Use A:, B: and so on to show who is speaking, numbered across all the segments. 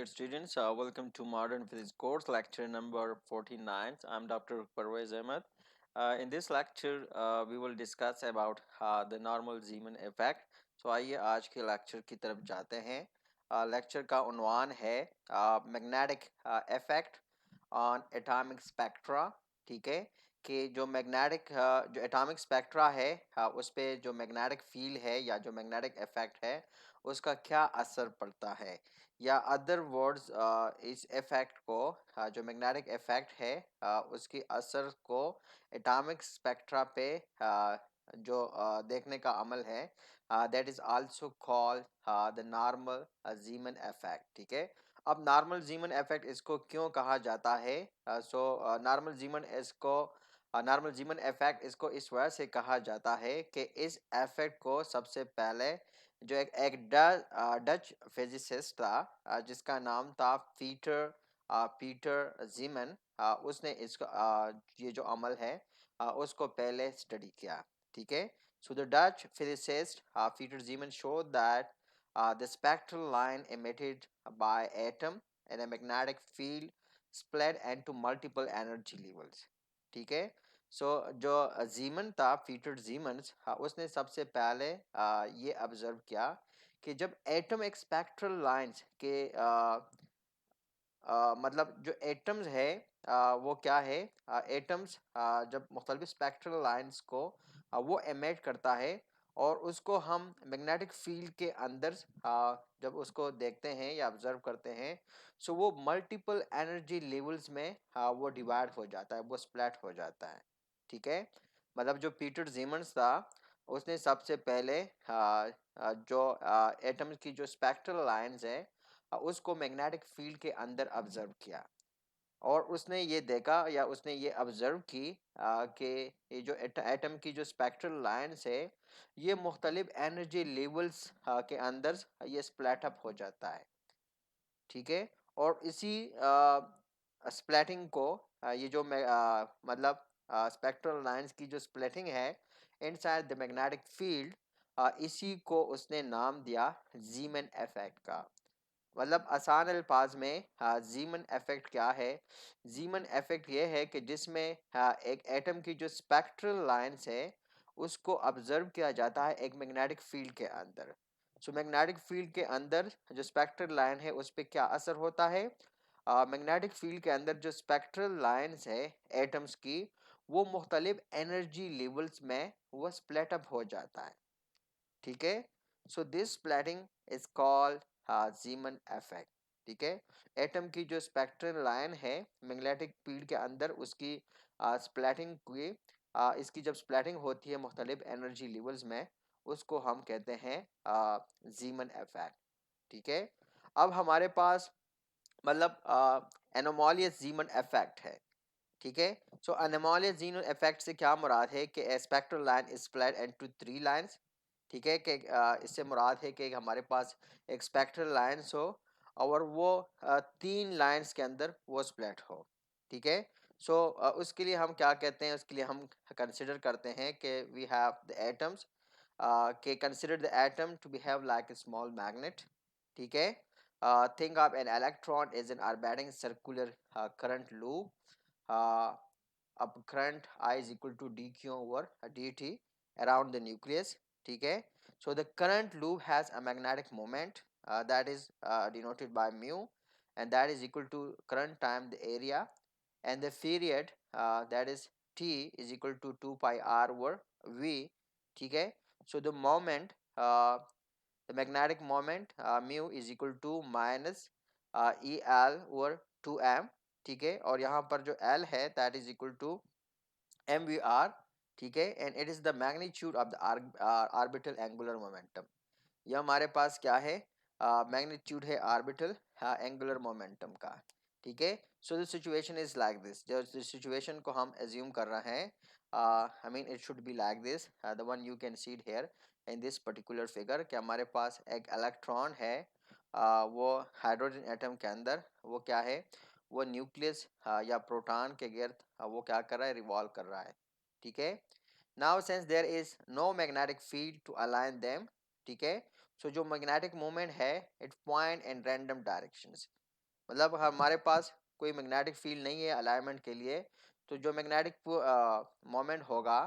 A: dear students. Welcome to Modern Physics course, lecture number 49. I'm Dr. Parvez Ahmed. In this lecture, we will discuss about the normal Zeeman effect. So आइए आज के lecture की तरफ जाते हैं. Lecture का उन्वान है magnetic effect on atomic spectra. ठीक है कि जो मैग्नेटिक जो एटॉमिक स्पेक्ट्रा है उस पर जो मैग्नेटिक फील्ड है या जो मैग्नेटिक इफेक्ट है उसका क्या असर पड़ता है, या अदर वर्ड्स इस इफेक्ट को जो मैग्नेटिक इफेक्ट है उसकी असर को एटॉमिक स्पेक्ट्रा पे जो देखने का अमल है that is also called the normal Zeeman effect. ठीक है, अब नॉर्मल जीमन इफेक्ट इसको क्यों कहा जाता है? नॉर्मल जीमन इफेक्ट इसको इस वजह से कहा जाता है कि इस इफेक्ट को सबसे पहले जो एक डच फिजिसिस्ट था जिसका नाम था पीटर जीमन, उसने इसको ये जो अमल है उसको पहले स्टडी किया. ठीक है, so the Dutch physicist Peter जीमन showed that the spectral line emitted by atom in a magnetic field split into multiple energy levels. ठीक है, सो जो जीमन था पीटर जीमन, उसने सबसे पहले ये ऑब्जर्व किया कि जब एटम एक स्पेक्ट्रल लाइंस के मतलब जो एटम्स है वो क्या है, एटम्स जब मुख्तलिफ स्पेक्ट्रल लाइंस को वो एमिट करता है और उसको हम मैग्नेटिक फील्ड के अंदर जब उसको देखते हैं या ऑब्जर्व करते हैं, सो वो मल्टीपल एनर्जी लेवल्स में वो डिवाइड हो जाता है, वो स्प्लिट हो जाता है. ठीक है, मतलब जो पीटर जीमन्स था उसने सबसे पहले जो एटम्स की जो स्पेक्ट्रल लाइंस है उसको मैग्नेटिक फील्ड के अंदर ऑब्जर्व किया और उसने ये देखा या उसने ये ऑब्जर्व की कि ये जो एटम की जो स्पेक्ट्रल लाइंस है ये मुख्तलिफ एनर्जी लेवल्स के अंदर ये स्प्लिट अप हो जाता है. ठीक है, और इसी स्प्लिटिंग को ये जो मतलब स्पेक्ट्रल लाइंस की जो स्प्लिटिंग है इनसाइड द मैग्नेटिक फील्ड, इसी को उसने नाम दिया जीमन इफेक्ट का. मतलब आसान अल्फाज में जीमन इफेक्ट क्या है? जीमन इफेक्ट ये है कि जिसमें एक एटम की जो स्पेक्ट्रल लाइंस है उसको ऑब्जर्व किया जाता है एक मैग्नेटिक फील्ड के अंदर. सो मैग्नेटिक फील्ड के अंदर जो स्पेक्ट्रल लाइन है उस पर क्या असर होता है? मैग्नेटिक फील्ड के अंदर जो स्पेक्ट्रल लाइंस है एटम्स की वो मुख्तलिफ एनर्जी लेवल्स में वो स्प्लिट अप हो जाता है. ठीक है, so this splitting is called जीमन effect. ठीक है, एटम की जो स्पेक्ट्रल लाइन है मैग्नेटिक फील्ड के अंदर उसकी स्प्लिटिंग की इसकी जब स्प्लिटिंग होती है मुख्तलिफ एनर्जी लेवल्स में उसको हम कहते हैं जीमन इफेक्ट. ठीक है, अब हमारे पास मतलब एनोमोलियस जीमन इफेक्ट है. ठीक है, सो एनोमोलियस जीमन इफेक्ट से क्या मुराद है कि spectral line is split into three lines. ठीक है, कि इससे मुराद है कि हमारे पास एक स्पेक्ट्रल लाइंस हो और वो तीन लाइंस के अंदर वो स्प्लिट हो. ठीक है, सो उसके लिए हम क्या कहते हैं, उसके लिए हम कंसिडर करते हैं कि वी हैव द एटम्स, के consider the atom to be have like a small magnet. ठीक है, think of an electron is an orbiting circular current loop. अब current I is equal to dq over dt around the nucleus. ठीक है, so the current loop has a magnetic moment that is denoted by mu, and that is equal to current time the area, and the period that is t is equal to 2 pi r over v. ठीक है, so the moment the magnetic moment mu is equal to minus e l over 2m. ठीक है, और यहाँ पर जो l है that is equal to mvr. ठीक है, and it is the magnitude of the orbital angular momentum. यह हमारे पास क्या है? मैग्नीट्यूड है ऑर्बिटल एंगुलर मोमेंटम का. ठीक है, so the situation is like this. जो सिचुएशन को हम एज्यूम कर रहे हैं, I mean it should be like this, the one you can see it here in this particular figure, कि हमारे पास एक इलेक्ट्रॉन है वो हाइड्रोजन एटम के अंदर, वो क्या है, वो न्यूक्लियस या प्रोटॉन के गिर्द वो क्या कर रहा है, रिवॉल्व कर रहा है. ठीक है, now since there is no magnetic field to align them. ठीक है, सो जो मैग्नेटिक मोमेंट है it point in random directions. मतलब हमारे पास कोई मैग्नेटिक फील्ड नहीं है अलाइनमेंट के लिए, तो जो मैग्नेटिक मोमेंट होगा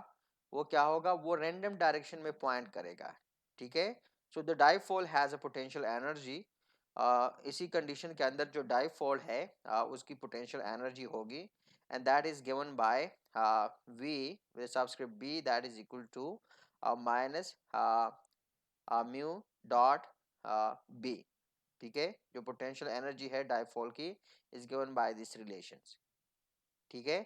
A: वो क्या होगा, वो रैंडम डायरेक्शन में पॉइंट करेगा। ठीक है, so the dipole has a potential energy. इसी कंडीशन के अंदर जो डाइपोल है उसकी पोटेंशियल एनर्जी होगी, and that is given by v with subscript b, that is equal to minus mu dot b। ठीक है, जो पोटेंशियल एनर्जी है डाइपोल की is given by this relations. ठीक है,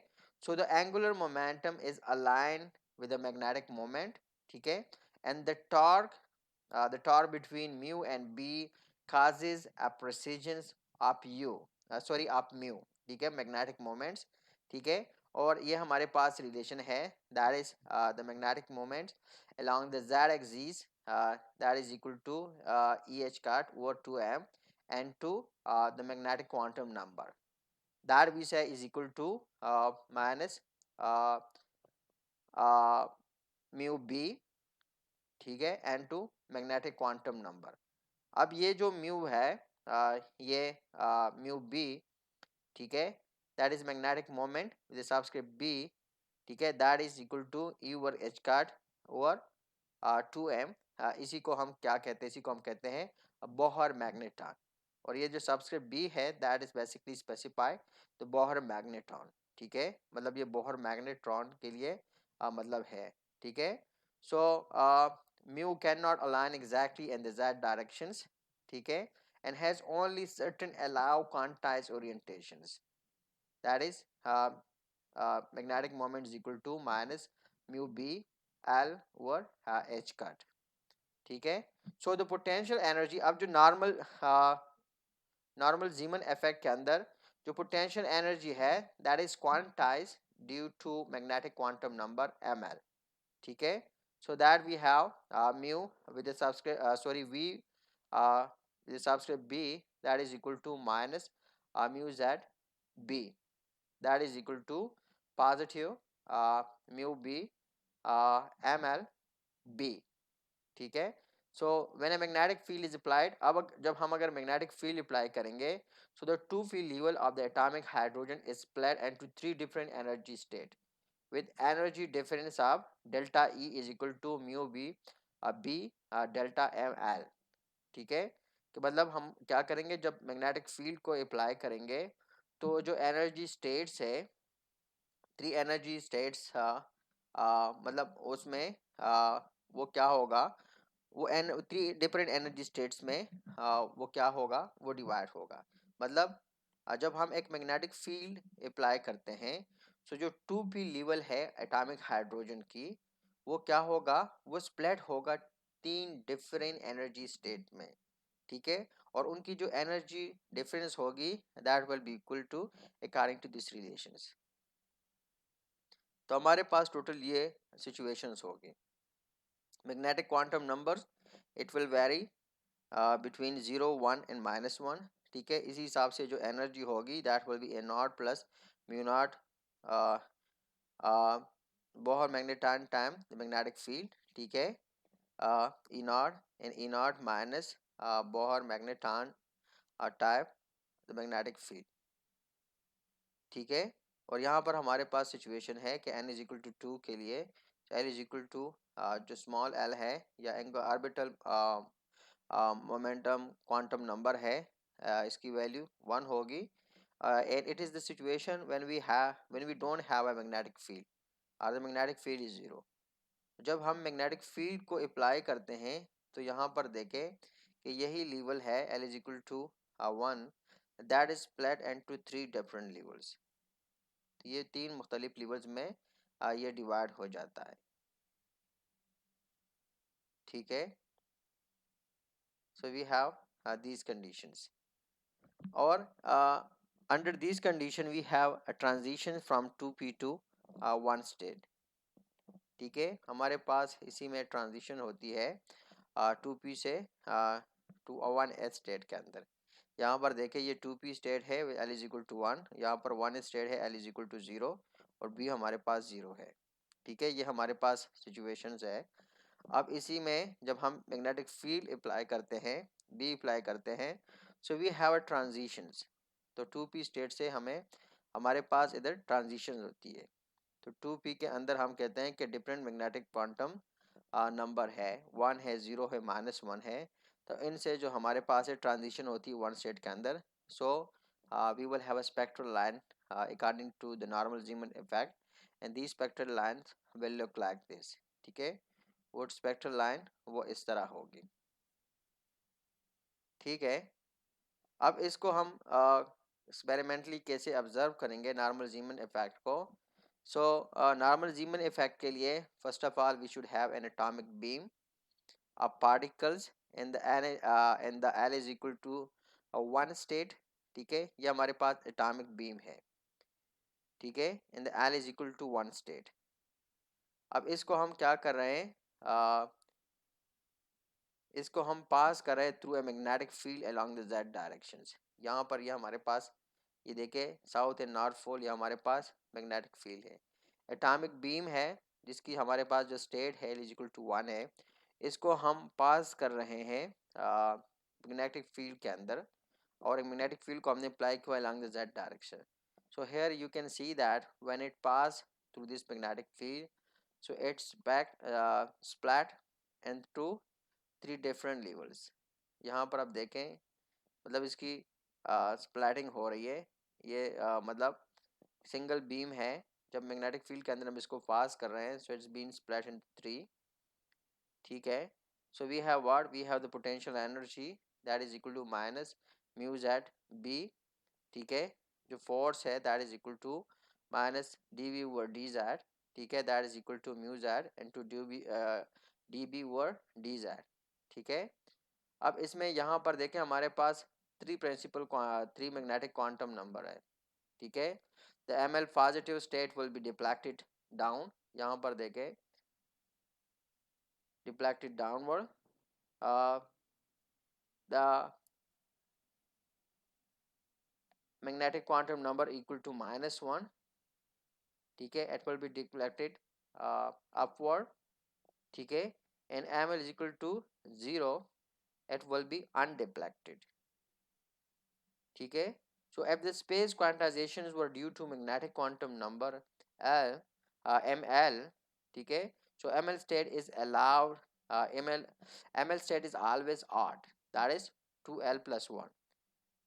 A: so the angular momentum is align with the magnetic moment. ठीक है, and the torque between mu and B causes a precision of u sorry of mu. ठीक है, magnetic moments. ठीक है, और ये हमारे पास रिलेशन है, that is the magnetic moments along the z axis that is equal to eh cut over 2m, and to the magnetic quantum number that we say is equal to minus uh, uh, mu b। ठीक है, and to magnetic quantum number. अब ये जो mu है ये mu B, ठीक है, that is magnetic moment with subscript B. ठीक है, that is equal to E over H card over 2m। इसी को हम क्या कहते हैं, इसी को हम कहते हैं बोहर मैग्नेट्रॉन। और ये जो सबस्क्रिप्ट बी है that is basically specify the Bohr magnetron. ठीक है, मतलब ये बोहर मैग्नेट्रॉन के लिए मतलब है। ठीक है, so mu can not align exactly in the z directions. ठीक है, and has only certain allow quantized orientations, that is magnetic moment is equal to minus mu b l over h cut। ठीक है, so the potential energy, अब जो normal Zeeman effect के अंदर जो potential energy है that is quantise due to magnetic quantum number ml। ठीक है, so that we have mu with subscript sorry v with the subscript b, that is equal to minus mu z b, that is equal to positive mu b ml b। ठीक है, so when a magnetic field is applied, अब जब हम अगर magnetic field apply करेंगे, so the two field level of the atomic hydrogen is split into three different energy state with energy difference of delta E is equal to mu b b delta ml। ठीक है, कि मतलब हम क्या करेंगे जब magnetic field को apply करेंगे, तो जो एनर्जी स्टेट्स है, थ्री एनर्जी स्टेट्स मतलब उसमें वो क्या होगा, वो थ्री डिफरेंट एनर्जी स्टेट्स में वो क्या होगा, वो डिवाइड होगा। मतलब जब हम एक मैग्नेटिक फील्ड अप्लाई करते हैं, सो जो 2p लेवल है एटॉमिक हाइड्रोजन की, वो क्या होगा, वो स्प्लिट होगा तीन डिफरेंट एनर्जी स्टेट में। ठीक है, और उनकी जो एनर्जी डिफरेंस होगी that will be equal to according to this relations. तो हमारे पास टोटल ये सिचुएशंस होगी। Magnetic quantum numbers it will vary between 0 1 and -1। ठीक है, इसी हिसाब से जो एनर्जी होगी that will be E naught plus mu naught Bohr magneton time the magnetic field. ठीक है, E naught and E naught minus Bohr magneton time the magnetic field. ठीक है, और यहाँ पर हमारे पास सिचुएशन है कि n इज इक्वल टू 2 के लिए l इज इक्वल टू जो स्मॉल l है या ऑर्बिटल मोमेंटम क्वांटम नंबर है, इसकी वैल्यू 1 होगी। And it is the situation when we don't have a magnetic field और the magnetic field is zero. जब हम मैग्नेटिक फील्ड को अप्लाई करते हैं, तो यहाँ पर देखें कि यही लेवल है l is equal to 1, that is split into three different levels. तो ये तीन मुख्तलिफ लेवल्स में ये डिवाइड हो जाता है। ठीक है, so we have these conditions, और under these condition we have a transition from 2p to 1 state। ठीक है, हमारे पास इसी में ट्रांजिशन होती है 2p से टू 1s स्टेट के अंदर। यहाँ पर देखें ये 2p स्टेट है l इज इक्वल टू 1, यहाँ पर 1 स्टेट है l इज इक्वल टू 0, और b हमारे पास 0 है। ठीक है, ये हमारे पास सिचुएशंस है। अब इसी में जब हम मैग्नेटिक फील्ड अप्लाई करते हैं, बी अप्लाई करते हैं, so we have a transitions. तो 2p स्टेट से हमें हमारे पास इधर ट्रांजिशन होती है। तो 2p के अंदर हम कहते हैं कि डिफरेंट मैग्नेटिक क्वांटम नंबर है, 1 है, 0 है, -1 है। तो इनसे जो हमारे पास है ट्रांजिशन होती है वन स्टेट के अंदर। So we will have a spectral line according to the normal Zeeman effect, and the spectral line will look like this. ठीक है, वो स्पेक्ट्रल लाइन वो इस तरह होगी। ठीक है, अब इसको हम एक्सपेरिमेंटली कैसे ऑब्जर्व करेंगे नॉर्मल जीमन इफेक्ट को। सो नॉर्मल जीमन इफेक्ट के लिए first of all we should have an atomic beam of particles in the L is equal to one state। ठीक है, ये हमारे पास एटॉमिक बीम है। ठीक है, in the L is equal to one state। अब इसको हम क्या कर रहे हैं, इसको हम पास कर रहे हैं through a magnetic field along the Z directions. यहाँ पर ये हमारे पास, ये देखे साउथ एंड नॉर्थ पोल, ये हमारे पास मैग्नेटिक फील्ड है। एटॉमिक बीम है जिसकी हमारे पास जो स्टेट है इज इक्वल टू 1 है, इसको हम पास कर रहे हैं मैग्नेटिक फील्ड के अंदर, और मैग्नेटिक फील्ड को हमने अप्लाई किया along the Z direction. So here you can see that when it pass through this magnetic field, so it's back split and to 3 different levels. यहाँ पर आप देखें, मतलब इसकी स्प्लैटिंग हो रही है। ये मतलब सिंगल बीम है, जब मैग्नेटिक फील्ड के अंदर हम इसको पास कर रहे हैं, so it's been split in 3। ठीक है, so we have what, we have the potential energy that is equal to minus mu Z B. ठीक है, जो फोर्स है that is equal to minus D V over D Z. ठीक है, that is equal to mu Z and to D B over D Z. ठीक है, अब इसमें यहाँ पर देखें हमारे पास थ्री मैग्नेटिक क्वांटम नंबर है। ठीक है, the M L positive state will be deflected down. यहाँ पर देखें deflected downward, the magnetic quantum number equal to -1। ठीक है, it will be deflected upward. ठीक है, and M L is equal to 0, it will be undeflected। ठीक है, so if the space quantizations were due to magnetic quantum number L, ml, ठीक है, so ml state is allowed, ml state is always odd, that is 2l plus 1,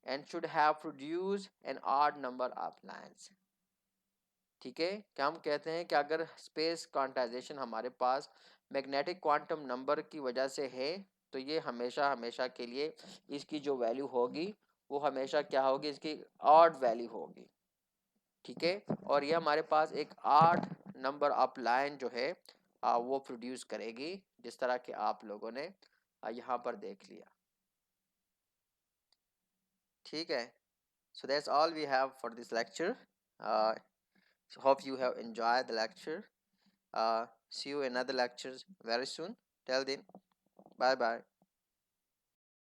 A: and should have produced an odd number of lines। ठीक है, क्या हम कहते हैं कि अगर स्पेस क्वांटाइजेशन हमारे पास मैग्नेटिक क्वांटम नंबर की वजह से है, तो ये हमेशा हमेशा के लिए इसकी जो वैल्यू होगी वो हमेशा क्या होगी, इसकी ऑड वैल्यू होगी। ठीक है, और ये हमारे पास एक ऑड नंबर ऑफ लाइन जो है वो प्रोड्यूस करेगी, जिस तरह के आप लोगों ने यहाँ पर देख लिया। ठीक है, so that's all we have for this lecture। Hope you have enjoyed the lecture। See you in other lectures very soon. Till then, bye bye.